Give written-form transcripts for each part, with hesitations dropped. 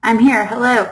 I'm here. Hello.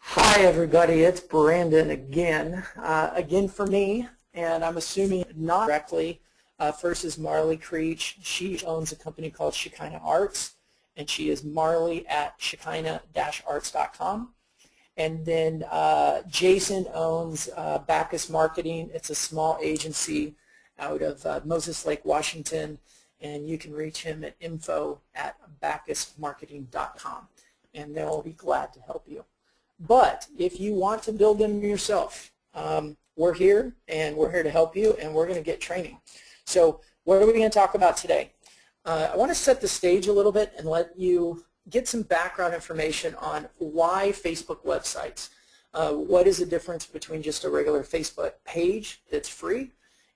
Hi everybody, it's Brandon again. Again for me, and I'm assuming not directly. First is Marley Creech. She owns a company called Shekinah Arts, and she is Marley at shekinah-arts.com. And then Jason owns Bacchus Marketing. It's a small agency out of Moses Lake, Washington, and you can reach him at info@bacchusmarketing.com, and they'll be glad to help you. But if you want to build them yourself, we're here, and we're here to help you, and we're going to get training. So what are we going to talk about today? I want to set the stage a little bit and let you get some background information on why Facebook websites. What is the difference between just a regular Facebook page that's free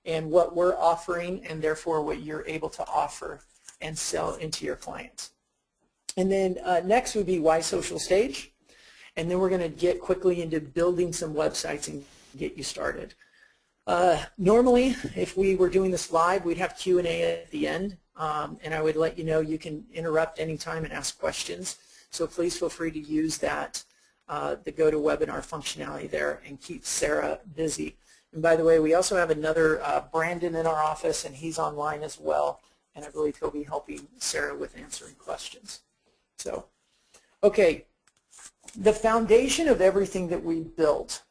and what we're offering, and therefore what you're able to offer and sell into your clients. And then next would be why social stage. And then we're going to get quickly into building some websites and get you started. Normally, if we were doing this live, we'd have Q&A at the end, and I would let you know you can interrupt anytime and ask questions. So please feel free to use that, the GoToWebinar functionality there, and keep Sarah busy. And by the way, we also have another Brandon in our office, and he's online as well, and I believe he'll be helping Sarah with answering questions. So, okay. The foundation of everything that we built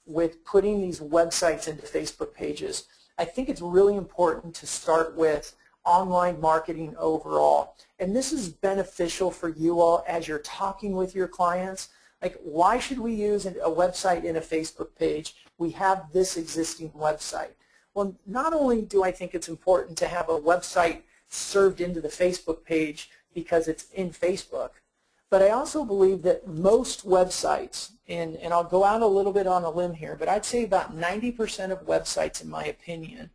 with putting these websites into Facebook pages, I think it's really important to start with online marketing overall. And this is beneficial for you all as you're talking with your clients. Like, why should we use a website in a Facebook page? We have this existing website. Well, not only do I think it's important to have a website served into the Facebook page because it's in Facebook, but I also believe that most websites, and I'll go out a little bit on a limb here, but I'd say about 90% of websites, in my opinion,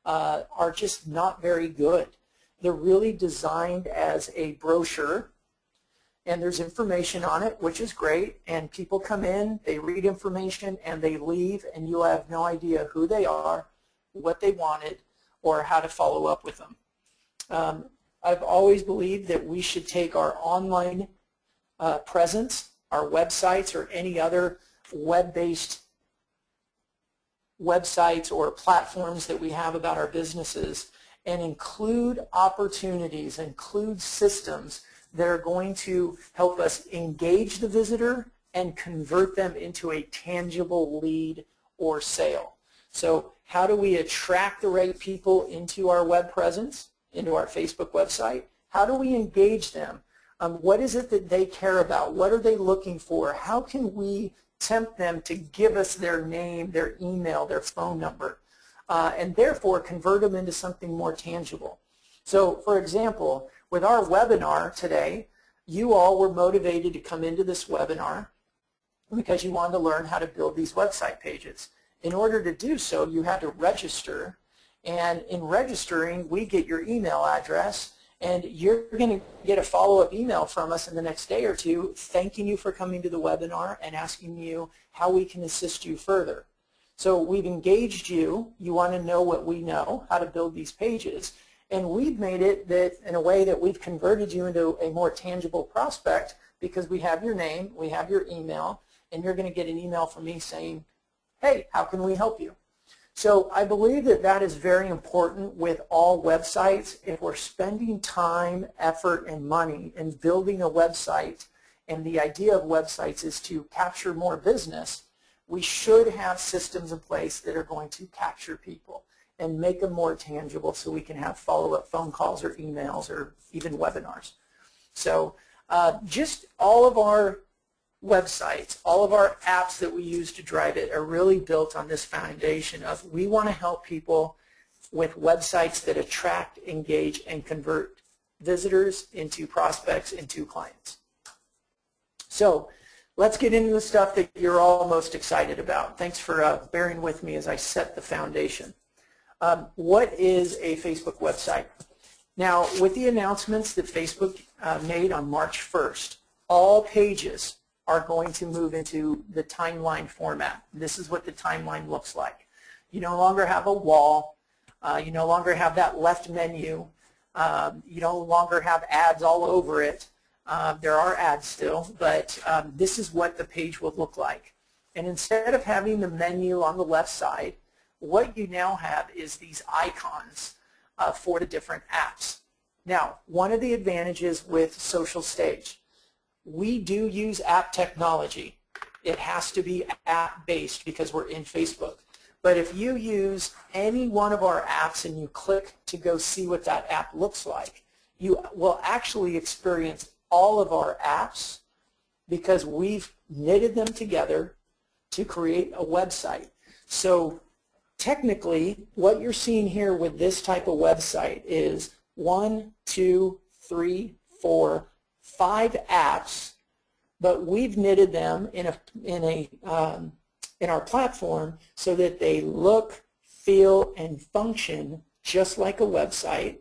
are just not very good. They're really designed as a brochure, and there's information on it, which is great, and people come in, they read information, and they leave, and you have no idea who they are, what they wanted, or how to follow up with them. I've always believed that we should take our online presence, our websites, or any other web-based websites or platforms that we have about our businesses and include opportunities, include systems that are going to help us engage the visitor and convert them into a tangible lead or sale. So how do we attract the right people into our web presence, into our Facebook website? How do we engage them? What is it that they care about? What are they looking for? How can we tempt them to give us their name, their email, their phone number, and therefore convert them into something more tangible? So, for example, with our webinar today, you all were motivated to come into this webinar because you wanted to learn how to build these website pages. In order to do so, you had to register, and in registering, we get your email address, and you're going to get a follow-up email from us in the next day or two thanking you for coming to the webinar and asking you how we can assist you further. So we've engaged you. You want to know what we know, how to build these pages, and we've made it that in a way that we've converted you into a more tangible prospect because we have your name, we have your email, and you're going to get an email from me saying, hey, how can we help you? So I believe that that is very important with all websites. If we're spending time, effort, and money in building a website, and the idea of websites is to capture more business, we should have systems in place that are going to capture people and make them more tangible so we can have follow-up phone calls or emails or even webinars. So just all of our websites, all of our apps that we use to drive it are really built on this foundation of we want to help people with websites that attract, engage, and convert visitors into prospects, into clients. So let's get into the stuff that you're all most excited about. Thanks for bearing with me as I set the foundation. What is a Facebook website? Now, with the announcements that Facebook made on March 1st, all pages are going to move into the timeline format. This is what the timeline looks like. You no longer have a wall. You no longer have that left menu. You no longer have ads all over it. There are ads still, but this is what the page will look like. And instead of having the menu on the left side, what you now have is these icons for the different apps. Now, one of the advantages with Social Stage, we do use app technology. It has to be app-based because we're in Facebook. But if you use any one of our apps and you click to go see what that app looks like, you will actually experience all of our apps because we've knitted them together to create a website. So technically, what you're seeing here with this type of website is 1, 2, 3, 4, 5 apps, but we've knitted them in our platform so that they look, feel, and function just like a website.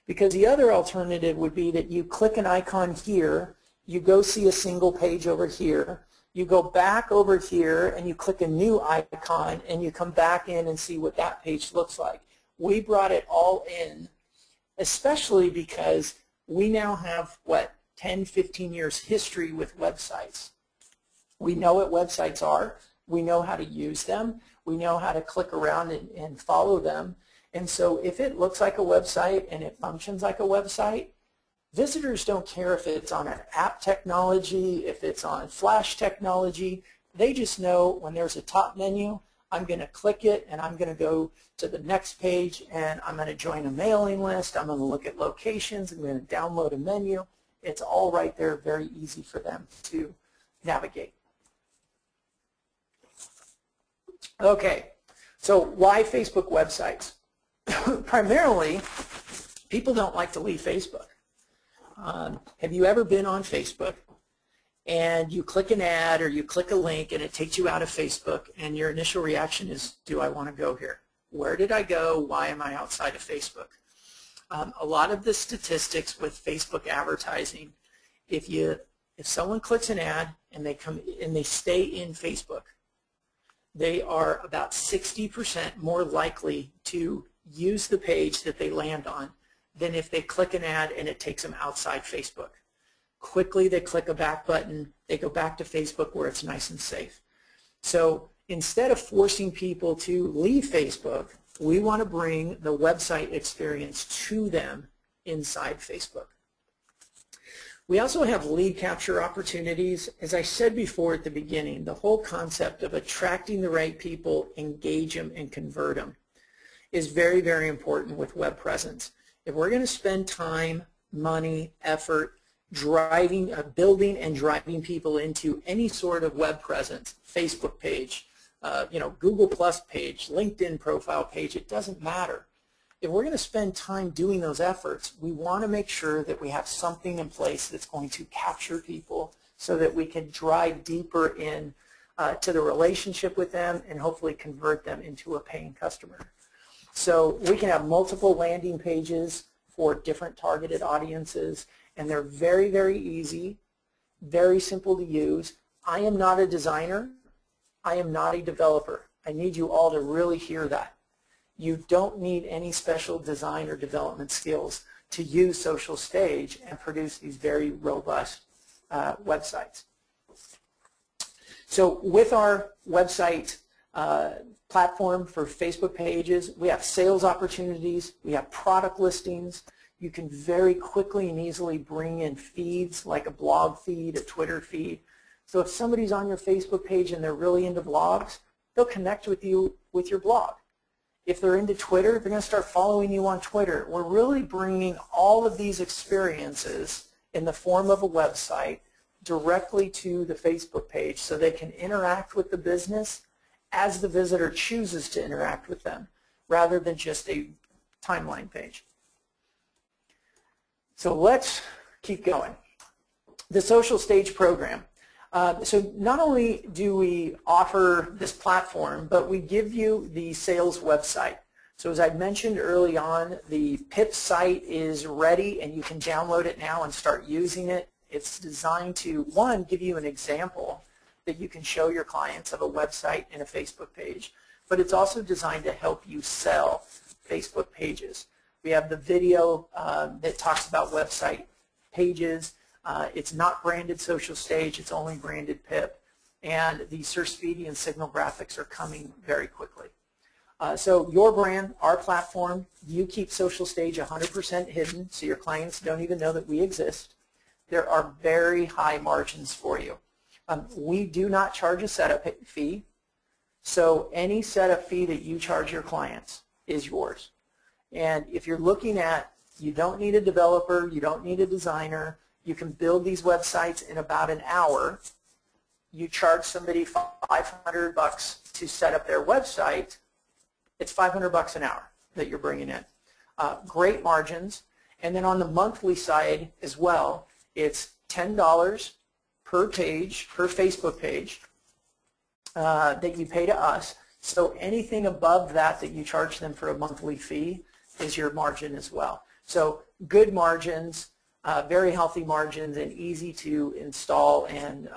Because the other alternative would be that you click an icon here, you go see a single page over here, you go back over here and you click a new icon and you come back in and see what that page looks like. We brought it all in, especially because we now have, what, 10, 15 years history with websites. We know what websites are. We know how to use them. We know how to click around and follow them. And so if it looks like a website and it functions like a website, visitors don't care if it's on an app technology, if it's on Flash technology. They just know when there's a top menu, I'm going to click it and I'm going to go to the next page and I'm going to join a mailing list. I'm going to look at locations. I'm going to download a menu. It's all right there, very easy for them to navigate. Okay, so why Facebook websites? Primarily, people don't like to leave Facebook. Have you ever been on Facebook and you click an ad or you click a link and it takes you out of Facebook and your initial reaction is, do I want to go here? Where did I go? Why am I outside of Facebook? A lot of the statistics with Facebook advertising, if someone clicks an ad and they stay in Facebook, they are about 60% more likely to use the page that they land on than if they click an ad and it takes them outside Facebook. Quickly they click a back button, they go back to Facebook where it's nice and safe. So instead of forcing people to leave Facebook, we want to bring the website experience to them inside Facebook. We also have lead capture opportunities. As I said before at the beginning, the whole concept of attracting the right people, engage them, and convert them is very, very important with web presence. If we're going to spend time, money, effort, building and driving people into any sort of web presence, Facebook page, Google Plus page, LinkedIn profile page, it doesn't matter. If we're going to spend time doing those efforts, we want to make sure that we have something in place that's going to capture people so that we can drive deeper in to the relationship with them and hopefully convert them into a paying customer. So we can have multiple landing pages for different targeted audiences, and they're very, very easy, very simple to use. I am not a designer. I am not a developer. I need you all to really hear that. You don't need any special design or development skills to use Social Stage and produce these very robust websites. So with our website platform for Facebook pages, we have sales opportunities, we have product listings. You can very quickly and easily bring in feeds like a blog feed, a Twitter feed. So if somebody's on your Facebook page and they're really into blogs, they'll connect with you with your blog. If they're into Twitter, they're going to start following you on Twitter. We're really bringing all of these experiences in the form of a website directly to the Facebook page so they can interact with the business as the visitor chooses to interact with them, rather than just a timeline page. So let's keep going. The Social Stage program. So not only do we offer this platform, but we give you the sales website. So as I mentioned early on, the PIP site is ready and you can download it now and start using it. It's designed to, one, give you an example that you can show your clients of a website and a Facebook page, but it's also designed to help you sell Facebook pages. We have the video that talks about website pages. It's not branded Social Stage, it's only branded PIP, and the search speedy and signal graphics are coming very quickly. So your brand, our platform, you keep Social Stage 100% hidden so your clients don't even know that we exist. There are very high margins for you. We do not charge a setup fee, so any setup fee that you charge your clients is yours. And if you're looking at, you don't need a developer, you don't need a designer, you can build these websites in about an hour. You charge somebody $500 to set up their website, it's $500 an hour that you're bringing in. Great margins. And then on the monthly side as well, it's $10 per page, per Facebook page that you pay to us. So anything above that that you charge them for a monthly fee is your margin as well. So good margins, very healthy margins, and easy to install and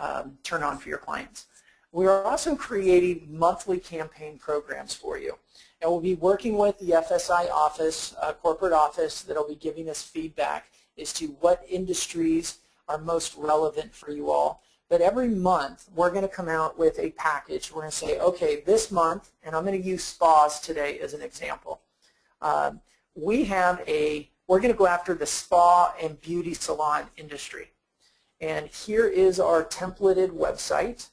turn on for your clients. We are also creating monthly campaign programs for you. And we'll be working with the FSI office, corporate office, that will be giving us feedback as to what industries are most relevant for you all. But every month, we're going to come out with a package. We're going to say, okay, this month, and I'm going to use spas today as an example. We're going to go after the spa and beauty salon industry. And here is our templated website.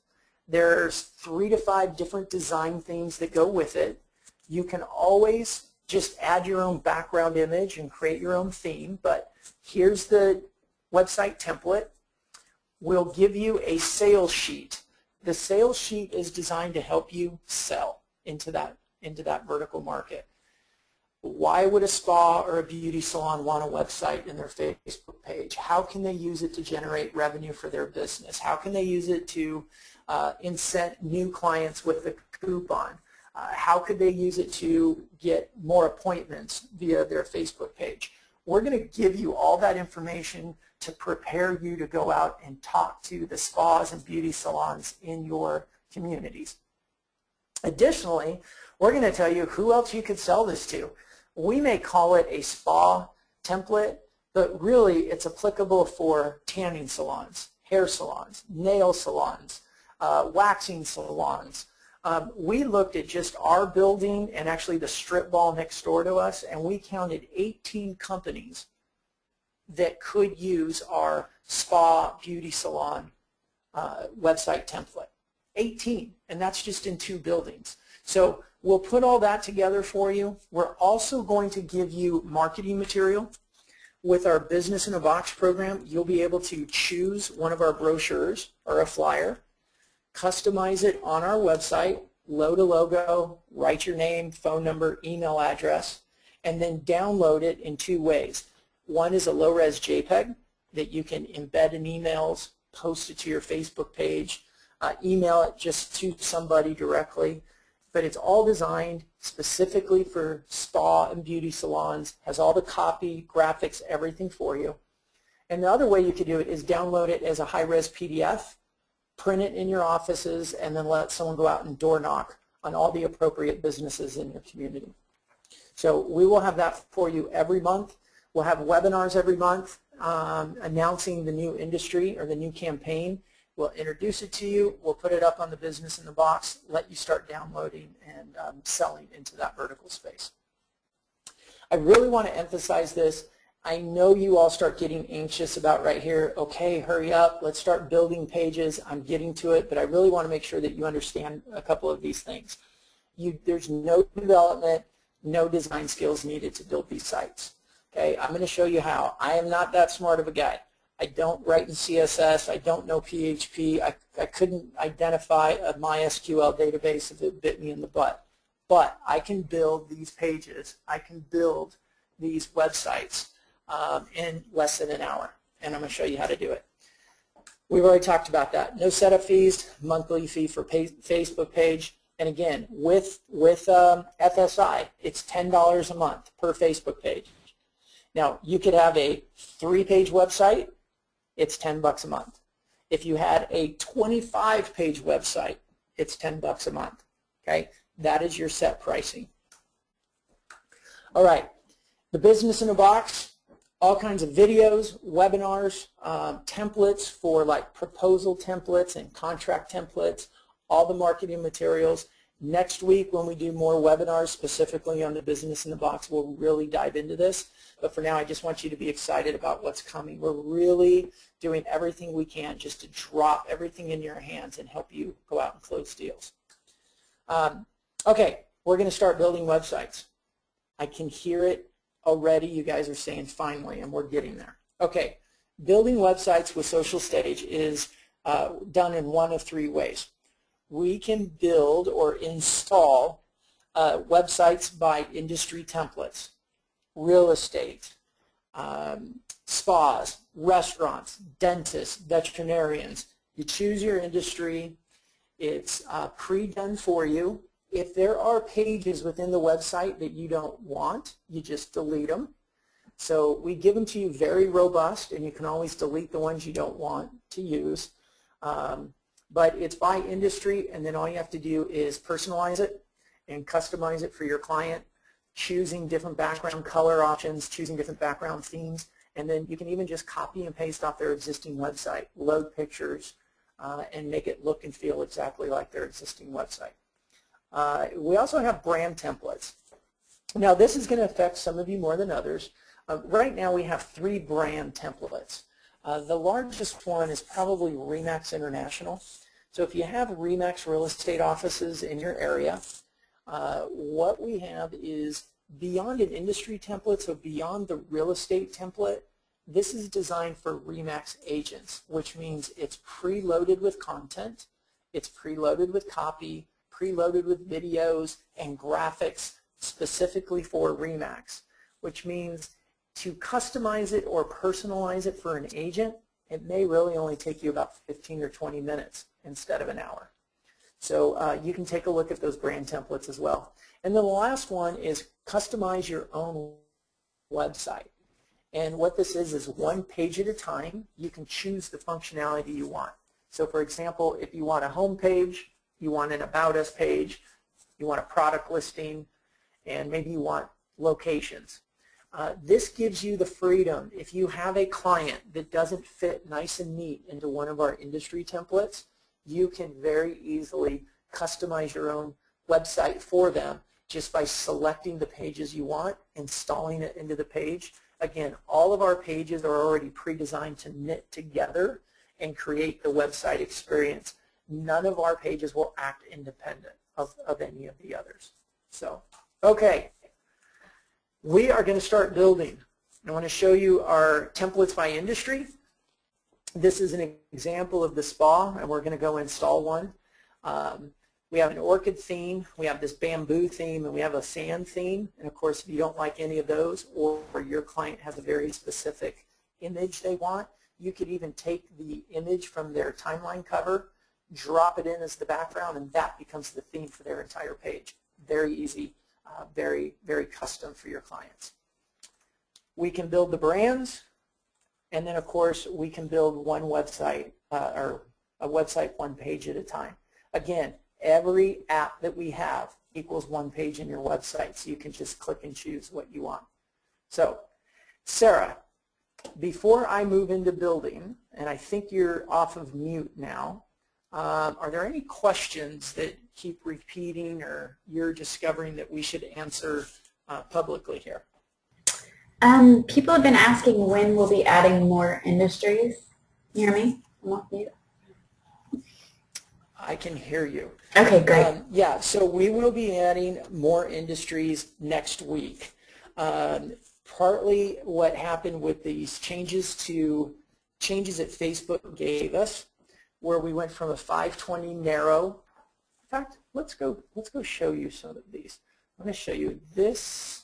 There's 3 to 5 different design themes that go with it. You can always just add your own background image and create your own theme, but here's the website template. We'll give you a sales sheet. The sales sheet is designed to help you sell into that vertical market. Why would a spa or a beauty salon want a website in their Facebook page? How can they use it to generate revenue for their business? How can they use it to incent new clients with the coupon? How could they use it to get more appointments via their Facebook page? We're going to give you all that information to prepare you to go out and talk to the spas and beauty salons in your communities. Additionally, we're going to tell you who else you could sell this to. We may call it a spa template, but really it's applicable for tanning salons, hair salons, nail salons, waxing salons, We looked at just our building and actually the strip mall next door to us, and we counted 18 companies that could use our spa beauty salon website template. 18, and that's just in 2 buildings. So we'll put all that together for you. We're also going to give you marketing material. With our Business in a Box program, you'll be able to choose one of our brochures or a flyer, customize it on our website, load a logo, write your name, phone number, email address, and then download it in 2 ways. One is a low-res JPEG that you can embed in emails, post it to your Facebook page, email it just to somebody directly. But it's all designed specifically for spa and beauty salons, has all the copy, graphics, everything for you. And the other way you could do it is download it as a high-res PDF, print it in your offices, and then let someone go out and door knock on all the appropriate businesses in your community. So we will have that for you every month. We'll have webinars every month announcing the new industry or the new campaign. We'll introduce it to you. We'll put it up on the Business in the Box, let you start downloading and selling into that vertical space. I really want to emphasize this. I know you all start getting anxious about right here, okay, hurry up, let's start building pages. I'm getting to it, but I really want to make sure that you understand a couple of these things. There's no development, no design skills needed to build these sites. Okay, I'm going to show you how. I am not that smart of a guy. I don't write in CSS. I don't know PHP. I couldn't identify a MySQL database if it bit me in the butt. But I can build these pages. I can build these websites in less than an hour. And I'm going to show you how to do it. We've already talked about that. No setup fees, monthly fee for Facebook page. And again, with FSI, it's $10 a month per Facebook page. Now, you could have a 3-page website. It's $10 a month. If you had a 25-page website, it's $10 a month. Okay, that is your set pricing. All right, the Business in a Box, all kinds of videos, webinars, templates for like proposal templates and contract templates, all the marketing materials. Next week when we do more webinars specifically on the Business in the Box, we'll really dive into this. But for now, I just want you to be excited about what's coming. We're really doing everything we can just to drop everything in your hands and help you go out and close deals. Okay, we're going to start building websites. I can hear it already. You guys are saying finally, and we're getting there. Okay, building websites with Social Stage is done in one of 3 ways. We can build or install websites by industry templates. Real estate, spas, restaurants, dentists, veterinarians. You choose your industry. It's pre-done for you. If there are pages within the website that you don't want, you just delete them. So we give them to you very robust, and you can always delete the ones you don't want to use. But it's by industry, and then all you have to do is personalize it and customize it for your client, choosing different background color options, choosing different background themes, and then you can even just copy and paste off their existing website, load pictures, and make it look and feel exactly like their existing website. We also have brand templates. Now this is going to affect some of you more than others. Right now we have 3 brand templates. The largest one is probably RE/MAX International. So if you have RE/MAX real estate offices in your area, what we have is beyond an industry template, so beyond the real estate template, this is designed for RE/MAX agents, which means it's preloaded with content, it's preloaded with copy, preloaded with videos and graphics specifically for RE/MAX, which means to customize it or personalize it for an agent, it may really only take you about 15 or 20 minutes instead of an hour. So you can take a look at those brand templates as well. And then the last one is customize your own website. And what this is 1 page at a time. You can choose the functionality you want. So for example, if you want a home page, you want an About Us page, you want a product listing, and maybe you want locations. This gives you the freedom. If you have a client that doesn't fit nice and neat into one of our industry templates, you can very easily customize your own website for them just by selecting the pages you want, installing it into the page. Again, all of our pages are already pre-designed to knit together and create the website experience. None of our pages will act independent of any of the others. So, okay, we are going to start building. I want to show you our templates by industry. This is an example of the spa, and we're going to go install one. We have an orchid theme, we have this bamboo theme, and we have a sand theme. And of course, if you don't like any of those, or your client has a very specific image they want, you could even take the image from their timeline cover, drop it in as the background, and that becomes the theme for their entire page. Very easy, very, very custom for your clients. We can build the brands, and then of course we can build one website, or a website one page at a time. Again, every app that we have equals one page in your website, so you can just click and choose what you want. So, Sarah, before I move into building, and I think you're off of mute now, are there any questions that keep repeating or you're discovering that we should answer publicly here? People have been asking when we'll be adding more industries. You hear me? I'm off mute. I can hear you. Okay, great. Yeah, so we will be adding more industries next week. Partly what happened with these changes that Facebook gave us, where we went from a 520 narrow. In fact, let's go show you some of these. I'm going to show you this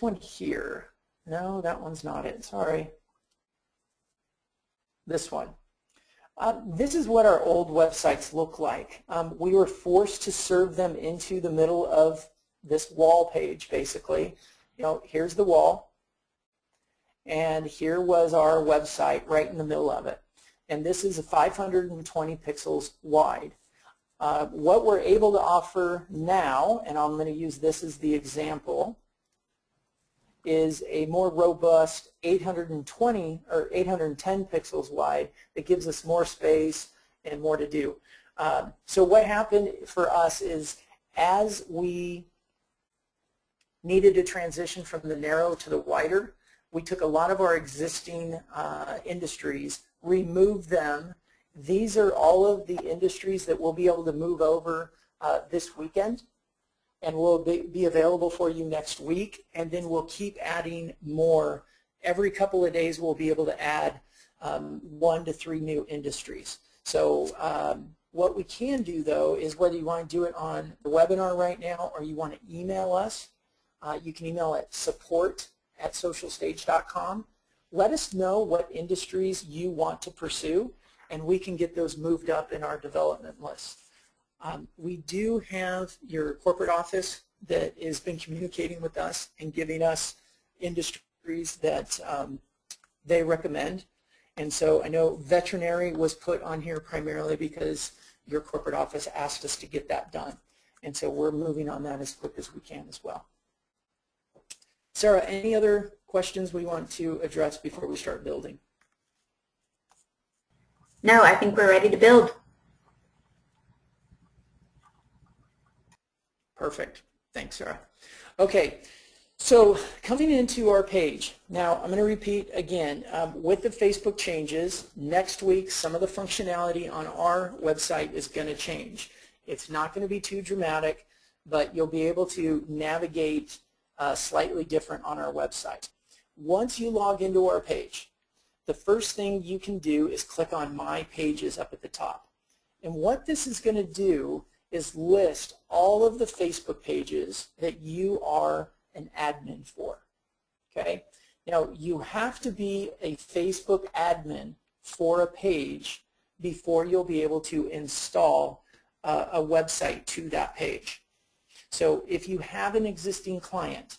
one here. No, that one's not it. Sorry. This one. This is what our old websites look like. We were forced to serve them into the middle of this wall page, basically. You know, here's the wall, and here was our website right in the middle of it. And this is 520 pixels wide. What we're able to offer now, and I'm going to use this as the example, is a more robust 820 or 810 pixels wide that gives us more space and more to do. So what happened for us is, as we needed to transition from the narrow to the wider, we took a lot of our existing industries, removed them. These are all of the industries that we'll be able to move over this weekend, and will be available for you next week, and then we'll keep adding more. Every couple of days we'll be able to add 1 to 3 new industries. So what we can do, though, is whether you want to do it on the webinar right now or you want to email us, you can email at support@socialstage.com. Let us know what industries you want to pursue, and we can get those moved up in our development list. We do have your corporate office that has been communicating with us and giving us industries that they recommend. And so I know veterinary was put on here primarily because your corporate office asked us to get that done. And so we're moving on that as quick as we can as well. Sarah, any other questions we want to address before we start building? No, I think we're ready to build. Perfect. Thanks, Sarah. Okay, so coming into our page, now I'm going to repeat again, with the Facebook changes, next week some of the functionality on our website is going to change. It's not going to be too dramatic, but you'll be able to navigate slightly different on our website. Once you log into our page, the first thing you can do is click on My Pages up at the top. And what this is going to do is list all of the Facebook pages that you are an admin for. Okay? Now, you have to be a Facebook admin for a page before you'll be able to install a website to that page. So if you have an existing client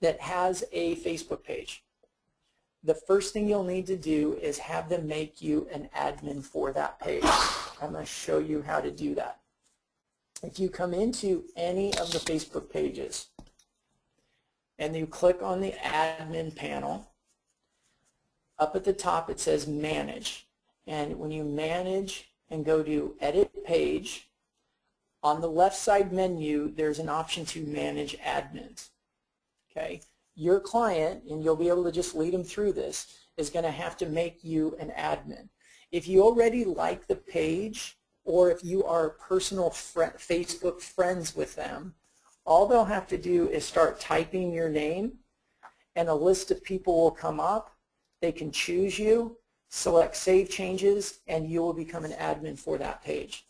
that has a Facebook page, the first thing you'll need to do is have them make you an admin for that page. I'm going to show you how to do that. If you come into any of the Facebook pages and you click on the admin panel, up at the top it says manage. And when you manage and go to Edit Page. On the left side menu, there's an option to Manage Admins. Okay, your client, and you'll be able to just lead them through this, is going to have to make you an admin. If you already like the page, or if you are personal Facebook friends with them, all they'll have to do is start typing your name, and a list of people will come up. They can choose you, select Save Changes, and you will become an admin for that page.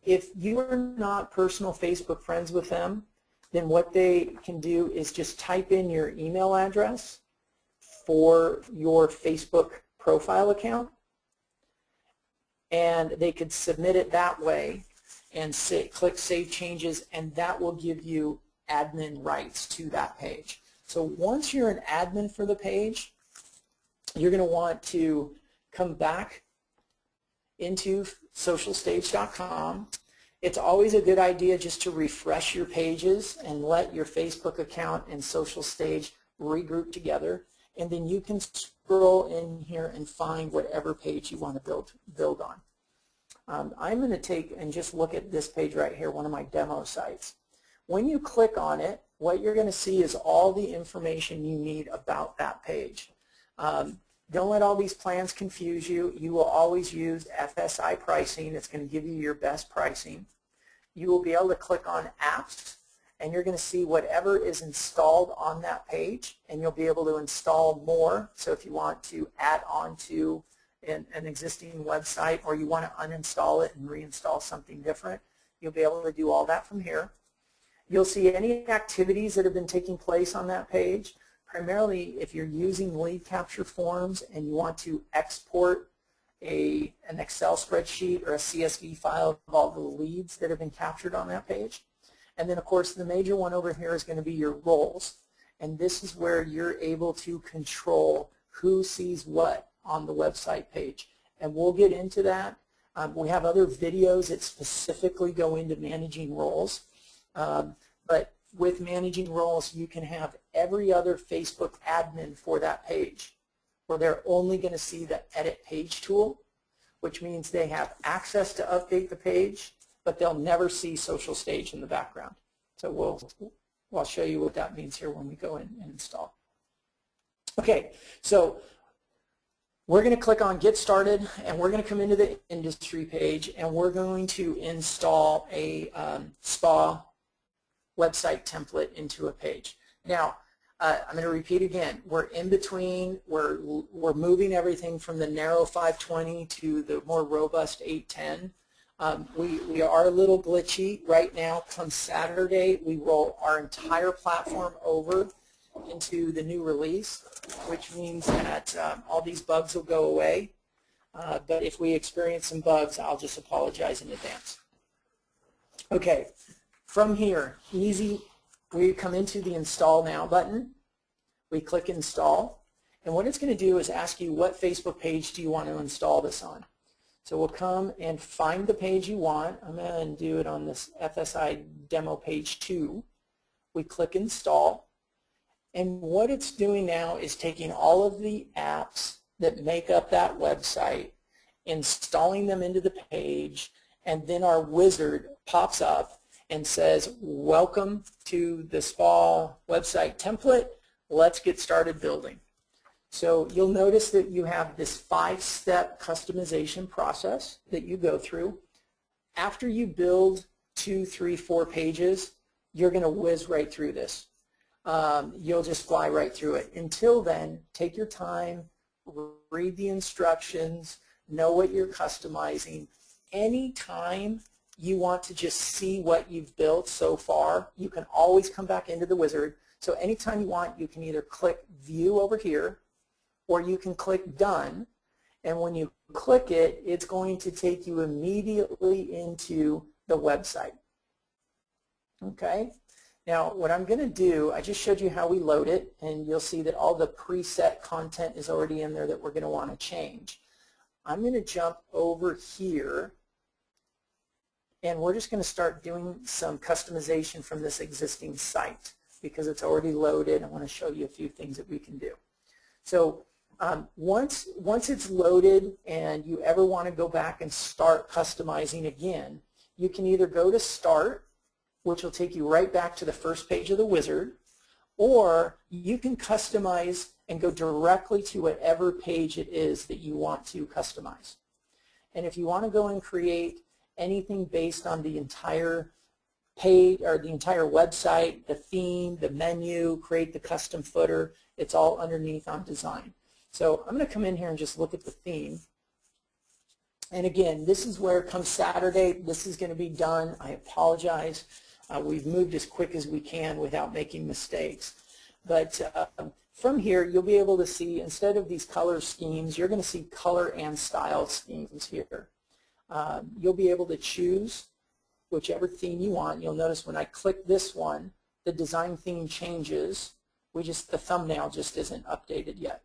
If you are not personal Facebook friends with them, then what they can do is just type in your email address for your Facebook profile account, and they could submit it that way and click Save Changes, and that will give you admin rights to that page. So once you're an admin for the page, you're going to want to come back into socialstage.com. It's always a good idea just to refresh your pages and let your Facebook account and Social Stage regroup together, and then you can scroll in here and find whatever page you want to build on. I'm going to take and just look at this page right here, one of my demo sites. When you click on it, what you're going to see is all the information you need about that page. Don't let all these plans confuse you. You will always use FSI pricing. It's going to give you your best pricing. You will be able to click on Apps, and you're going to see whatever is installed on that page, and you'll be able to install more. So if you want to add on to an existing website, or you want to uninstall it and reinstall something different, you'll be able to do all that from here. You'll see any activities that have been taking place on that page. Primarily, if you're using lead capture forms and you want to export an Excel spreadsheet or a CSV file of all the leads that have been captured on that page. And then, of course, the major one over here is going to be your roles. And this is where you're able to control who sees what on the website page. And we'll get into that. We have other videos that specifically go into managing roles. But with managing roles, you can have every other Facebook admin for that page, where they're only going to see the Edit Page tool, which means they have access to update the page, but they'll never see Social Stage in the background. So I'll show you what that means here when we go in and install. Okay, so we're going to click on Get Started, and we're going to come into the industry page, and we're going to install a SPA website template into a page. Now, I'm going to repeat again. We're in between. We're moving everything from the narrow 520 to the more robust 810. We are a little glitchy right now. Come Saturday, we roll our entire platform over into the new release, which means that all these bugs will go away. But if we experience some bugs, I'll just apologize in advance. Okay. From here, easy, we come into the Install Now button. We click Install, and what it's going to do is ask you what Facebook page do you want to install this on. So we'll come and find the page you want. I'm going to do it on this FSI demo page 2. We click Install, and what it's doing now is taking all of the apps that make up that website, installing them into the page, and then our wizard pops up and says, welcome to the SPA website template. Let's get started building. So you'll notice that you have this 5-step customization process that you go through. After you build 2, 3, 4 pages, you're going to whiz right through this. You'll just fly right through it. Until then, take your time, read the instructions, know what you're customizing. Anytime you want to just see what you've built so far, you can always come back into the wizard. So anytime you want, you can either click View over here, or you can click Done. And when you click it, it's going to take you immediately into the website. Okay? Now, what I'm going to do, I just showed you how we load it, and you'll see that all the preset content is already in there that we're going to want to change. I'm going to jump over here, and we're just going to start doing some customization from this existing site because it's already loaded. I want to show you a few things that we can do. So Once it's loaded and you ever want to go back and start customizing again, you can either go to Start, which will take you right back to the first page of the wizard, or you can customize and go directly to whatever page it is that you want to customize. And if you want to go and create anything based on the entire page or the entire website, the theme, the menu, create the custom footer, it's all underneath on Design. So I'm going to come in here and just look at the theme. And again, this is where come Saturday, this is going to be done. I apologize. We've moved as quick as we can without making mistakes. But from here, you'll be able to see, instead of these color schemes, you're going to see color and style schemes here. You'll be able to choose whichever theme you want. You'll notice when I click this one, the design theme changes. The thumbnail just isn't updated yet.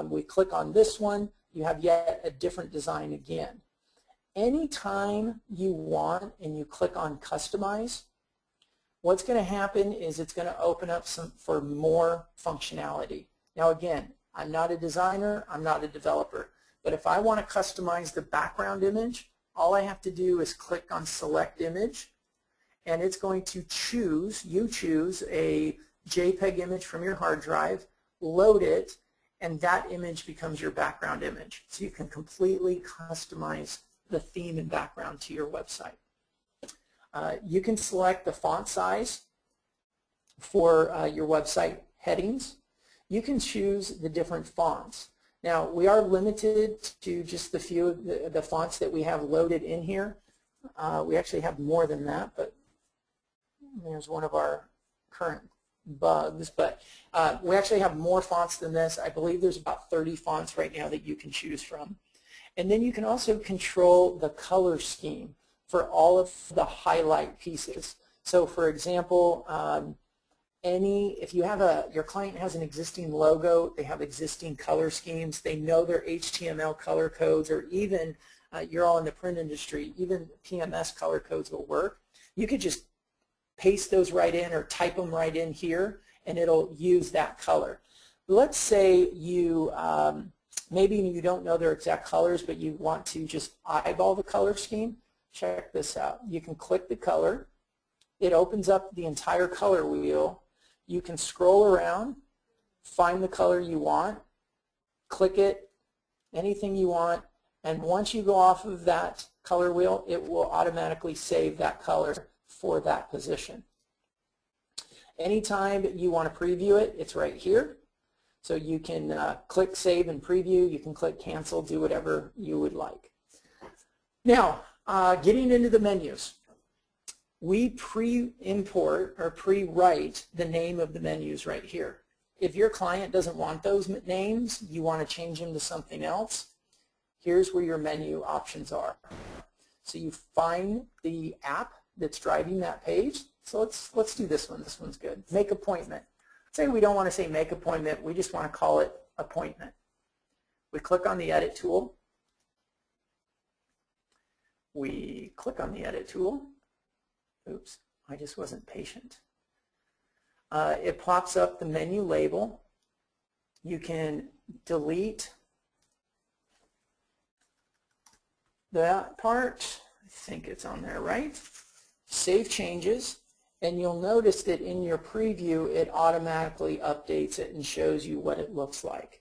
We click on this one, you have yet a different design again. Anytime you want and you click on Customize, what's going to happen is it's going to open up for more functionality. Now again, I'm not a designer, I'm not a developer, but if I want to customize the background image, all I have to do is click on Select Image, and it's going to choose a JPEG image from your hard drive, load it, and that image becomes your background image. So you can completely customize the theme and background to your website. You can select the font size for your website headings. You can choose the different fonts. Now, we are limited to just the few of the fonts that we have loaded in here. We actually have more than that, but there's one of our current bugs. But we actually have more fonts than this. I believe there's about 30 fonts right now that you can choose from. And then you can also control the color scheme for all of the highlight pieces. So for example, if you have your client has an existing logo, they have existing color schemes, they know their HTML color codes, or even you're all in the print industry, even PMS color codes will work. You could just paste those right in or type them right in here and it'll use that color. Let's say you maybe you don't know their exact colors, but you want to just eyeball the color scheme. Check this out. You can click the color. It opens up the entire color wheel. You can scroll around, find the color you want, click it, anything you want, and once you go off of that color wheel, it will automatically save that color for that position. Anytime you want to preview it, it's right here. So you can click Save and Preview. You can click Cancel, do whatever you would like. Now, getting into the menus. We pre-import or pre-write the name of the menus right here. If your client doesn't want those names, you want to change them to something else, here's where your menu options are. So you find the app that's driving that page. So let's do this one. This one's good. Make appointment. Say we don't want to say make appointment. We just want to call it appointment. We click on the edit tool. We click on the edit tool. Oops, I just wasn't patient. It pops up the menu label. You can delete that part. I think it's on there, right? Save changes, and you'll notice that in your preview it automatically updates it and shows you what it looks like.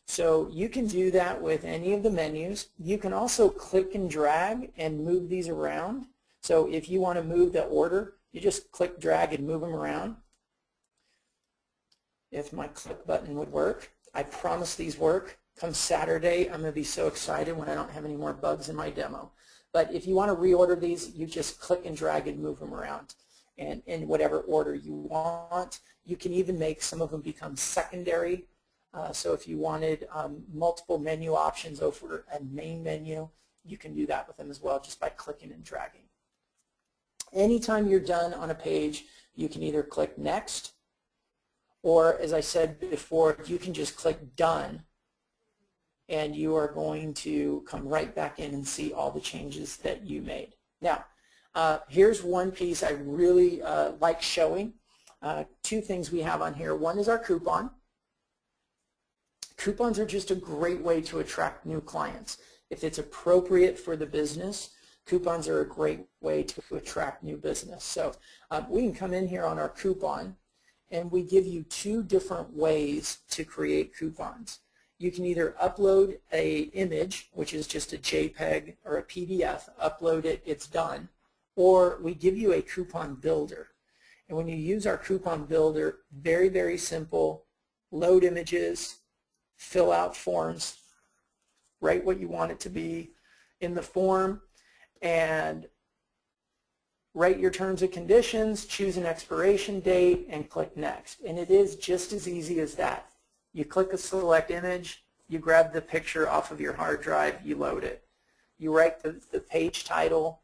So you can do that with any of the menus. You can also click and drag and move these around. So if you want to move the order, you just click, drag, and move them around. If my click button would work. I promise these work. Come Saturday, I'm going to be so excited when I don't have any more bugs in my demo. But if you want to reorder these, you just click and drag and move them around. And in whatever order you want. You can even make some of them become secondary. So if you wanted multiple menu options over a main menu, you can do that with them as well just by clicking and dragging. Anytime you're done on a page, you can either click Next, or as I said before, you can just click Done, and you are going to come right back in and see all the changes that you made. Now, here's one piece I really like showing. Two things we have on here. One is our coupon. Coupons are just a great way to attract new clients. If it's appropriate for the business, coupons are a great way to attract new business. So we can come in here on our coupon, and we give you two different ways to create coupons. You can either upload an image, which is just a JPEG or a PDF, upload it, it's done, or we give you a coupon builder. And when you use our coupon builder, very, very simple, load images, fill out forms, write what you want it to be in the form, and write your terms and conditions, choose an expiration date, and click next. And it is just as easy as that. You click a select image, you grab the picture off of your hard drive, you load it. You write the page title,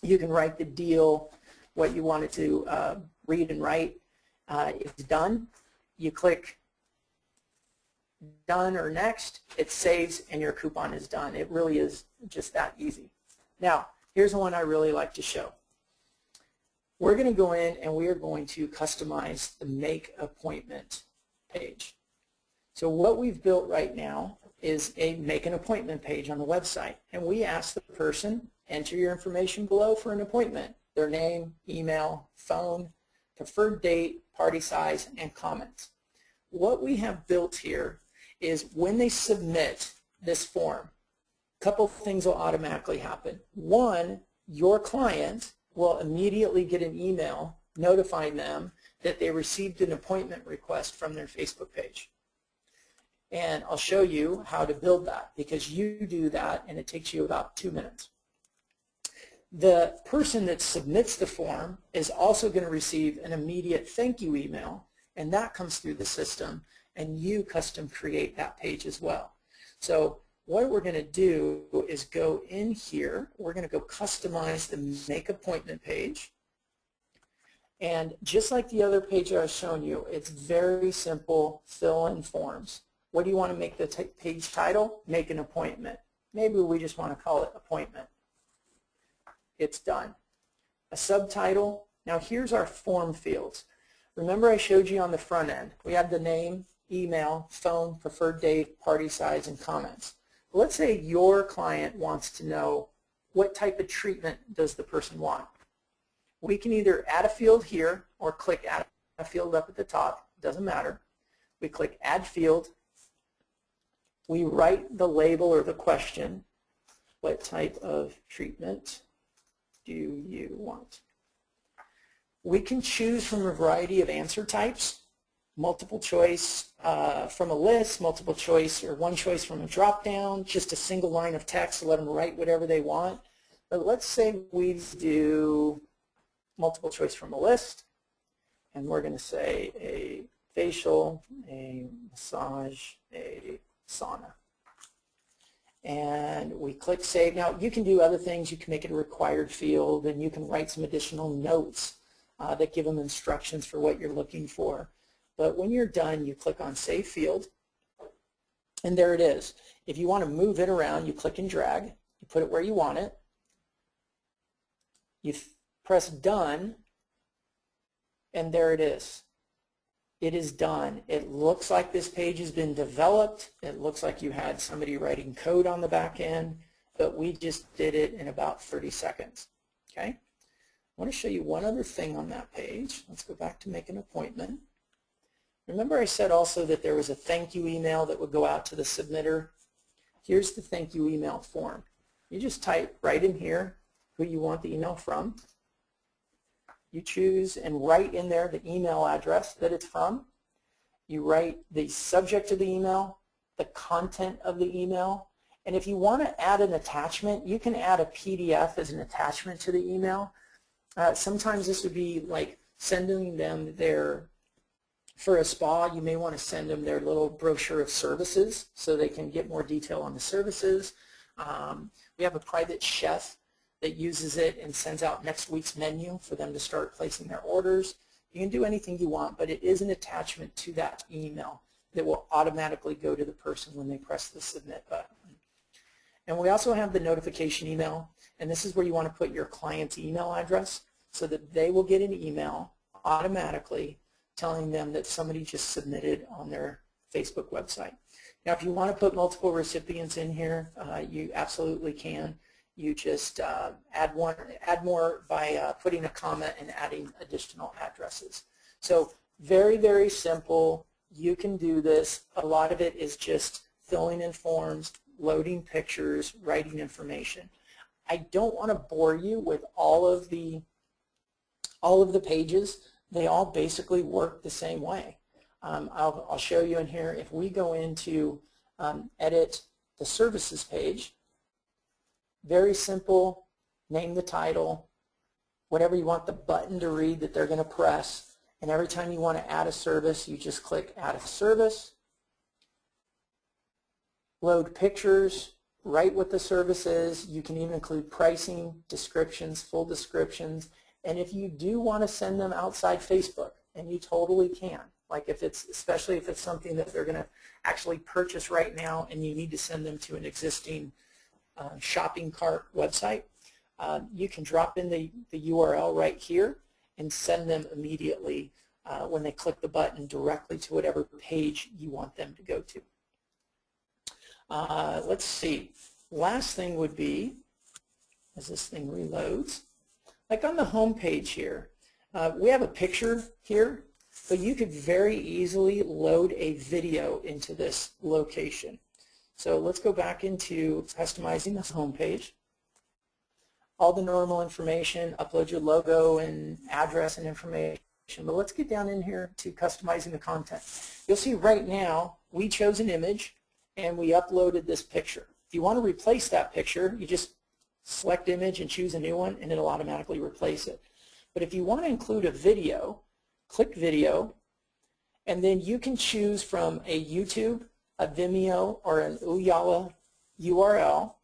you can write the deal, what you want it to read and write. It's done. You click done or next, it saves, and your coupon is done. It really is just that easy. Now, here's one I really like to show. We're going to go in and we are going to customize the Make Appointment page. So what we've built right now is a Make an Appointment page on the website. And we ask the person, enter your information below for an appointment, their name, email, phone, preferred date, party size, and comments. What we have built here is when they submit this form, a couple things will automatically happen. One, your client will immediately get an email notifying them that they received an appointment request from their Facebook page. And I'll show you how to build that, because you do that and it takes you about 2 minutes. The person that submits the form is also going to receive an immediate thank you email, and that comes through the system, and you custom create that page as well. So what we're going to do is go in here, we're going to go customize the Make Appointment page. And just like the other page I was showing you, it's very simple, fill in forms. What do you want to make the page title? Make an appointment. Maybe we just want to call it appointment. It's done. A subtitle. Now here's our form fields. Remember I showed you on the front end, we have the name, email, phone, preferred date, party size, and comments. Let's say your client wants to know what type of treatment does the person want. We can either add a field here or click add a field up at the top. Doesn't matter. We click add field. We write the label or the question. What type of treatment do you want? We can choose from a variety of answer types, multiple choice from a list, multiple choice or one choice from a drop-down, just a single line of text to let them write whatever they want. But let's say we do multiple choice from a list, and we're going to say a facial, a massage, a sauna. And we click Save. Now you can do other things. You can make it a required field, and you can write some additional notes that give them instructions for what you're looking for. But when you're done, you click on Save Field, and there it is. If you want to move it around, you click and drag. You put it where you want it. You press Done, and there it is. It is done. It looks like this page has been developed. It looks like you had somebody writing code on the back end, but we just did it in about 30 seconds. Okay? I want to show you one other thing on that page. Let's go back to Make an Appointment. Remember I said also that there was a thank you email that would go out to the submitter. Here's the thank you email form. You just type right in here who you want the email from. You choose and write in there the email address that it's from. You write the subject of the email, the content of the email, and if you want to add an attachment, you can add a PDF as an attachment to the email. Sometimes this would be like sending them for a spa, you may want to send them their little brochure of services so they can get more detail on the services. We have a private chef that uses it and sends out next week's menu for them to start placing their orders. You can do anything you want, but it is an attachment to that email that will automatically go to the person when they press the submit button. And we also have the notification email, and this is where you want to put your client's email address so that they will get an email automatically telling them that somebody just submitted on their Facebook website. Now, if you want to put multiple recipients in here, you absolutely can. You just add more by putting a comment and adding additional addresses. So very, very simple. You can do this. A lot of it is just filling in forms, loading pictures, writing information. I don't want to bore you with all of the pages. They all basically work the same way. I'll show you in here. If we go into edit the services page, very simple, name the title, whatever you want the button to read that they're going to press, and every time you want to add a service, you just click add a service, load pictures, write what the service is. You can even include pricing, descriptions, full descriptions, and if you do want to send them outside Facebook, and you totally can, like if it's, especially if it's something that they're going to actually purchase right now and you need to send them to an existing shopping cart website, you can drop in the URL right here and send them immediately when they click the button directly to whatever page you want them to go to. Let's see. Last thing would be, as this thing reloads, like on the home page here, we have a picture here, but you could very easily load a video into this location. So let's go back into customizing the home page. All the normal information, upload your logo and address and information, but let's get down in here to customizing the content. You'll see right now we chose an image and we uploaded this picture. If you want to replace that picture, you just select image and choose a new one and it'll automatically replace it. But if you want to include a video, click video, and then you can choose from a YouTube, a Vimeo, or an Ooyala URL.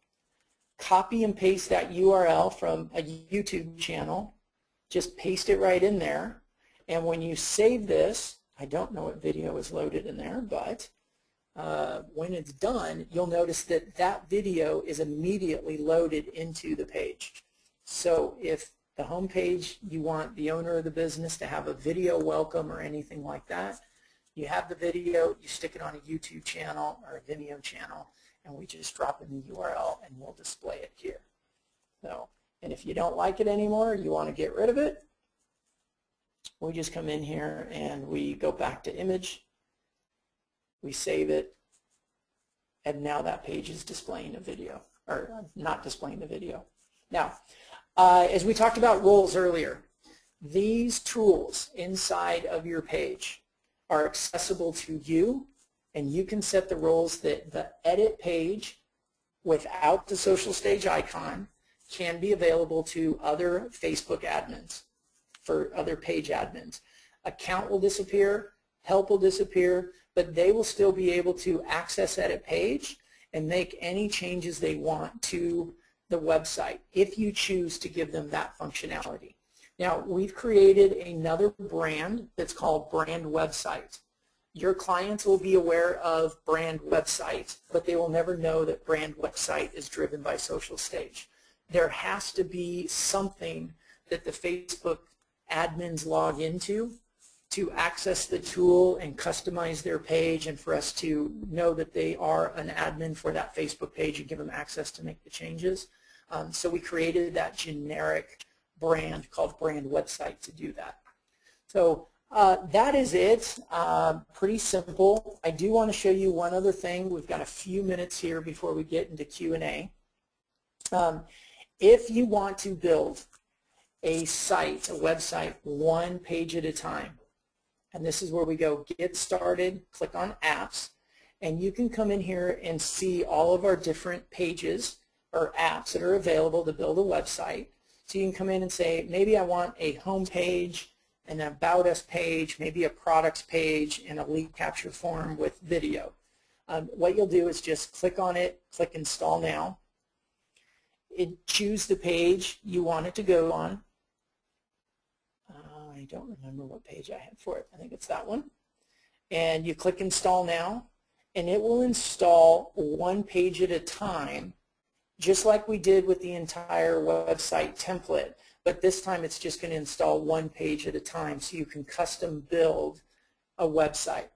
Copy and paste that URL from a YouTube channel. Just paste it right in there. And when you save this, I don't know what video is loaded in there, but when it's done, you'll notice that that video is immediately loaded into the page. So if the home page, you want the owner of the business to have a video welcome or anything like that, you have the video, you stick it on a YouTube channel or a Vimeo channel, and we just drop in the URL and we'll display it here. So, and if you don't like it anymore, you want to get rid of it, we just come in here and we go back to image, we save it, and now that page is displaying a video, or not displaying the video. Now, as we talked about roles earlier, these tools inside of your page are accessible to you, and you can set the roles that the edit page without the social stage icon can be available to other Facebook admins, for other page admins. Account will disappear, help will disappear, but they will still be able to access edit page and make any changes they want to the website if you choose to give them that functionality. Now, we've created another brand that's called Brand Website. Your clients will be aware of Brand Website, but they will never know that Brand Website is driven by Social Stage. There has to be something that the Facebook admins log into to access the tool and customize their page, and for us to know that they are an admin for that Facebook page and give them access to make the changes. So we created that generic brand called Brand Website to do that. So that is it. Pretty simple. I do want to show you one other thing. We've got a few minutes here before we get into Q&A. If you want to build a site, a website, one page at a time, and this is where we go get started, click on apps, and you can come in here and see all of our different pages or apps that are available to build a website. So you can come in and say, maybe I want a home page, an About Us page, maybe a products page, and a lead capture form with video. What you'll do is just click on it, click Install Now. Choose the page you want it to go on. I don't remember what page I had for it. I think it's that one. And you click Install Now, and it will install one page at a time, just like we did with the entire website template. But this time it's just going to install one page at a time, so you can custom build a website.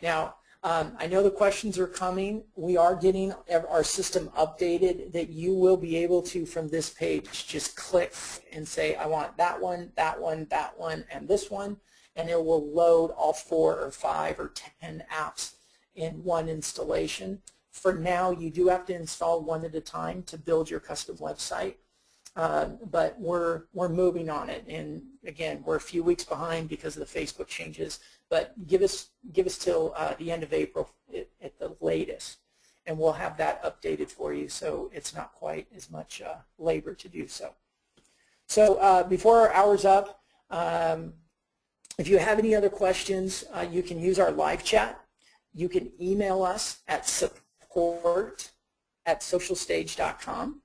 Now, I know the questions are coming. We are getting our system updated that you will be able to, from this page, just click and say, I want that one, that one, that one, and this one, and it will load all 4 or 5 or 10 apps in one installation. For now, you do have to install one at a time to build your custom website. But we're moving on it, and again, we're a few weeks behind because of the Facebook changes. But give us till the end of April at the latest, and we'll have that updated for you, so it's not quite as much labor to do so. So before our hour's up, if you have any other questions, you can use our live chat. You can email us at support@socialstage.com.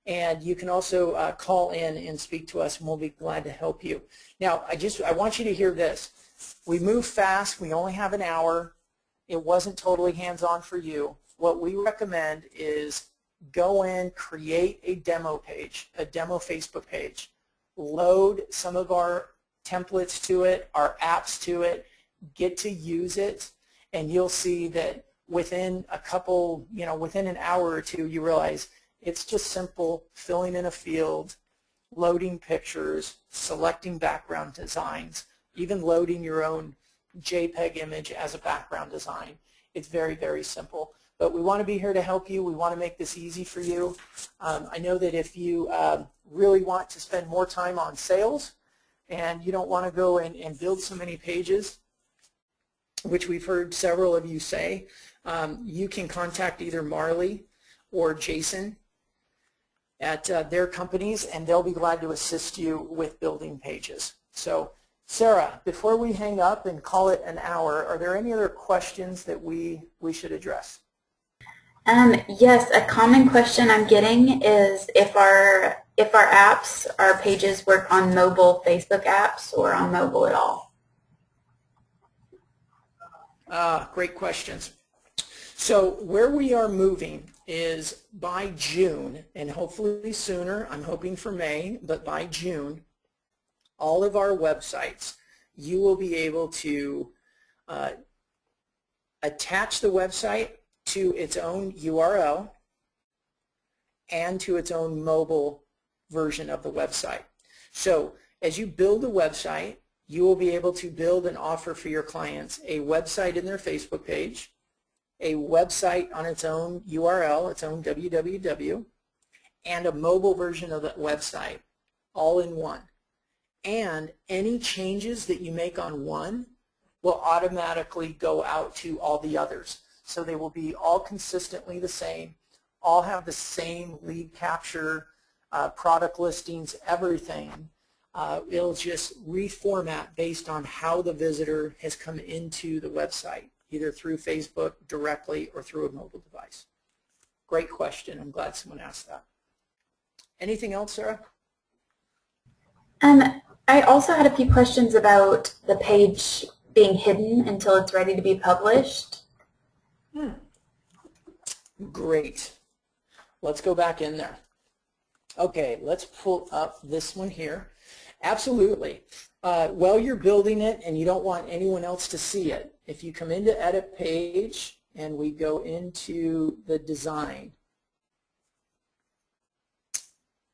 And you can also call in and speak to us, and we'll be glad to help you. Now, I want you to hear this. We move fast. We only have an hour. It wasn't totally hands-on for you. What we recommend is go in, create a demo page, a demo Facebook page, load some of our templates to it, our apps to it, get to use it, and you'll see that within within an hour or two, you realize it's just simple filling in a field, loading pictures, selecting background designs, even loading your own JPEG image as a background design. It's very, very simple. But we want to be here to help you. We want to make this easy for you. I know that if you really want to spend more time on sales and you don't want to go and build so many pages, which we've heard several of you say, you can contact either Marley or Jason at their companies, and they'll be glad to assist you with building pages. So, Sarah, before we hang up and call it an hour, are there any other questions that we should address? Yes, a common question I'm getting is if our apps, our pages work on mobile Facebook apps or on mobile at all. Great questions. So where we are moving is by June, and hopefully sooner, I'm hoping for May, but by June, all of our websites, you will be able to attach the website to its own URL and to its own mobile version of the website. So as you build a website, you will be able to build and offer for your clients a website in their Facebook page, a website on its own URL, its own www, and a mobile version of that website, all in one. And any changes that you make on one will automatically go out to all the others. So they will be all consistently the same, all have the same lead capture, product listings, everything. It'll just reformat based on how the visitor has come into the website, either through Facebook directly or through a mobile device. Great question. I'm glad someone asked that. Anything else, Sarah? I also had a few questions about the page being hidden until it's ready to be published. Great. Let's go back in there. Okay, let's pull up this one here. Absolutely. While you're building it and you don't want anyone else to see it, if you come into Edit Page and we go into the design.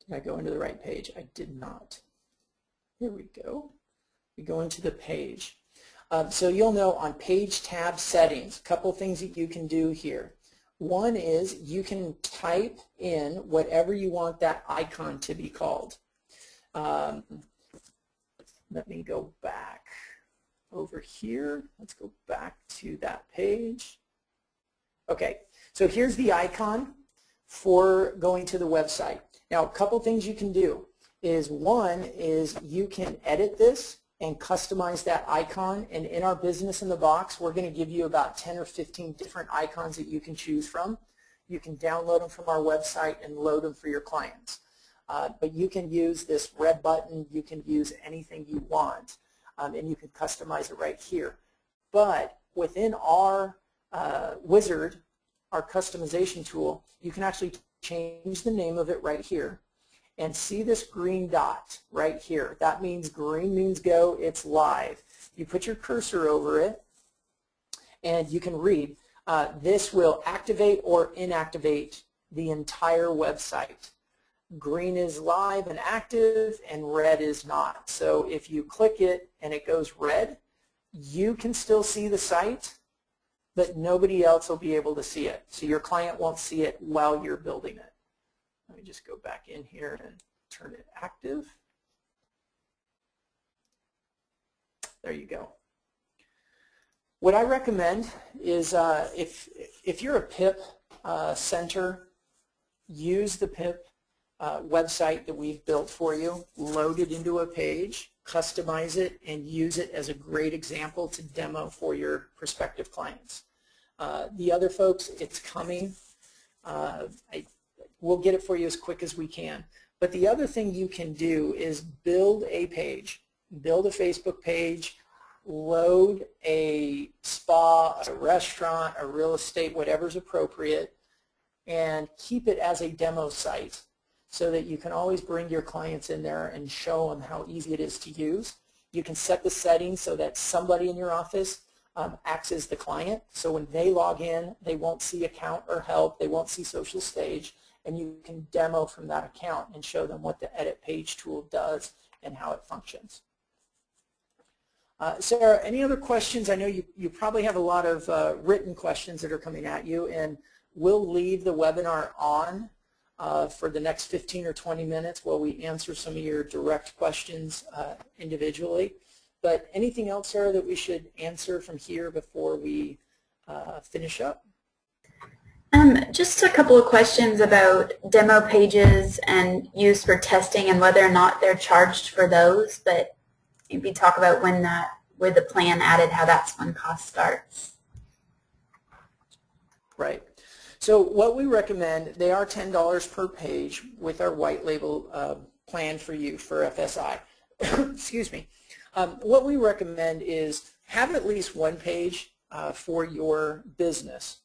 Did I go into the right page? I did not. Here we go. We go into the page. So you'll know on Page Tab Settings, a couple things that you can do here. One is you can type in whatever you want that icon to be called. Let me go back over here. Let's go back to that page. Okay, so here's the icon for going to the website. Now, a couple things you can do is one is you can edit this and customize that icon, and in our Business in the Box, we're going to give you about 10 or 15 different icons that you can choose from. You can download them from our website and load them for your clients. But you can use this red button, you can use anything you want, and you can customize it right here. But within our wizard, our customization tool, you can actually change the name of it right here. And see this green dot right here. That means green means go, it's live. You put your cursor over it, and you can read. This will activate or inactivate the entire website. Green is live and active, and red is not. So if you click it and it goes red, you can still see the site, but nobody else will be able to see it. So your client won't see it while you're building it. Let me just go back in here and turn it active. There you go. What I recommend is if you're a PIP center, use the PIP website that we've built for you, load it into a page, customize it, and use it as a great example to demo for your prospective clients. The other folks, it's coming. We'll get it for you as quick as we can. But the other thing you can do is build a page, build a Facebook page, load a spa, a restaurant, a real estate, whatever's appropriate, and keep it as a demo site so that you can always bring your clients in there and show them how easy it is to use. You can set the settings so that somebody in your office acts as the client. So when they log in, they won't see account or help, they won't see social stage, and you can demo from that account and show them what the edit page tool does and how it functions. Sarah, any other questions? I know you probably have a lot of written questions that are coming at you, and we'll leave the webinar on for the next 15 or 20 minutes while we answer some of your direct questions individually. But anything else, Sarah, that we should answer from here before we finish up? Just a couple of questions about demo pages and use for testing and whether or not they're charged for those, but maybe talk about where the plan added, how that's when cost starts. Right. So what we recommend, they are $10 per page with our white label plan for you for FSI. Excuse me. What we recommend is have at least one page for your business.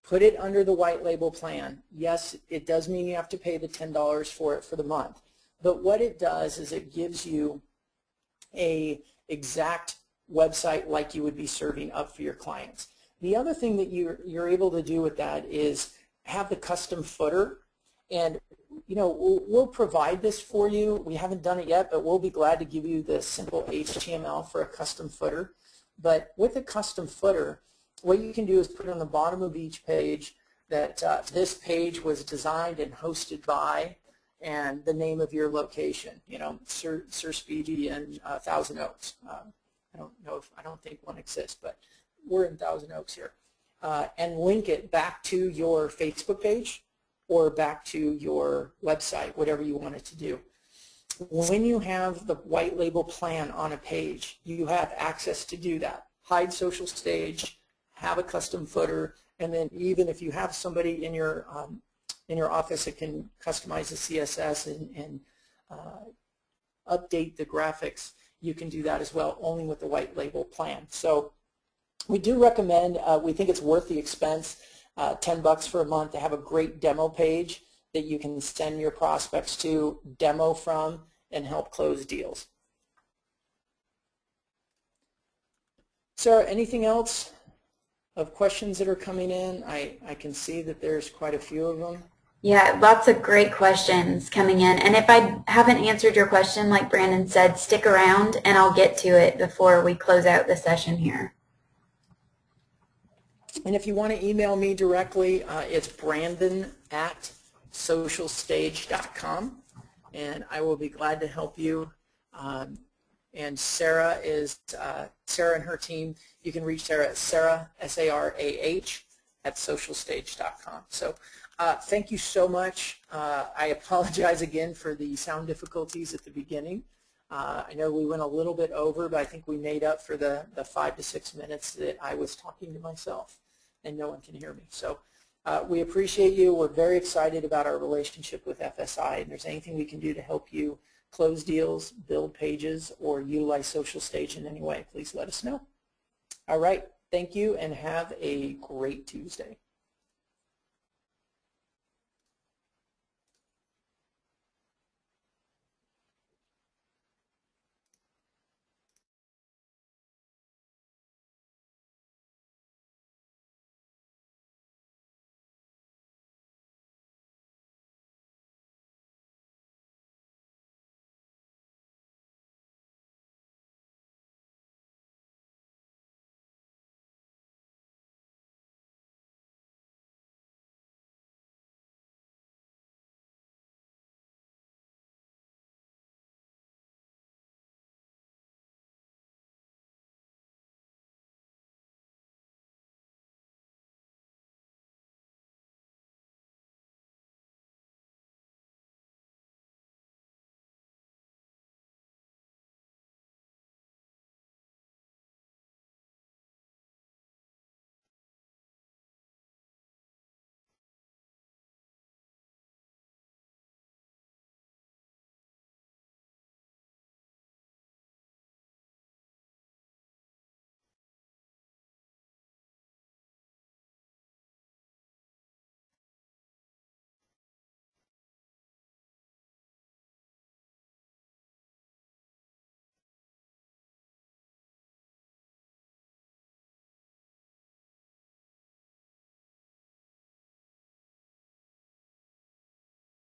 Put it under the white label plan. Yes, it does mean you have to pay the $10 for it for the month. But what it does is it gives you a exact website like you would be serving up for your clients. The other thing that you're able to do with that is have the custom footer, and we'll provide this for you. We haven't done it yet, but we'll be glad to give you the simple HTML for a custom footer. But with a custom footer, what you can do is put on the bottom of each page that this page was designed and hosted by, and the name of your location, Sir Speedy in Thousand Oaks. I don't think one exists, but we're in Thousand Oaks here. And link it back to your Facebook page or back to your website, whatever you want it to do. When you have the white label plan on a page, you have access to do that. Hide social stage, have a custom footer, and then even if you have somebody in your office that can customize the CSS and update the graphics, you can do that as well, only with the white label plan. So we do recommend, we think it's worth the expense, $10 for a month to have a great demo page that you can send your prospects to, demo from, and help close deals. Sarah, anything else of questions that are coming in? I can see that there's quite a few of them. Yeah, lots of great questions coming in. And if I haven't answered your question, like Brandon said, stick around and I'll get to it before we close out the session here. And if you want to email me directly, it's brandon@socialstage.com, and I will be glad to help you. And Sarah and her team, you can reach Sarah at Sarah, S-A-R-A-H, at socialstage.com. So thank you so much. I apologize again for the sound difficulties at the beginning. I know we went a little bit over, but I think we made up for the 5 to 6 minutes that I was talking to myself and no one can hear me. So we appreciate you. We're very excited about our relationship with FSI, and if there's anything we can do to help you close deals, build pages, or utilize Social Stage in any way, please let us know. All right. Thank you, and have a great Tuesday.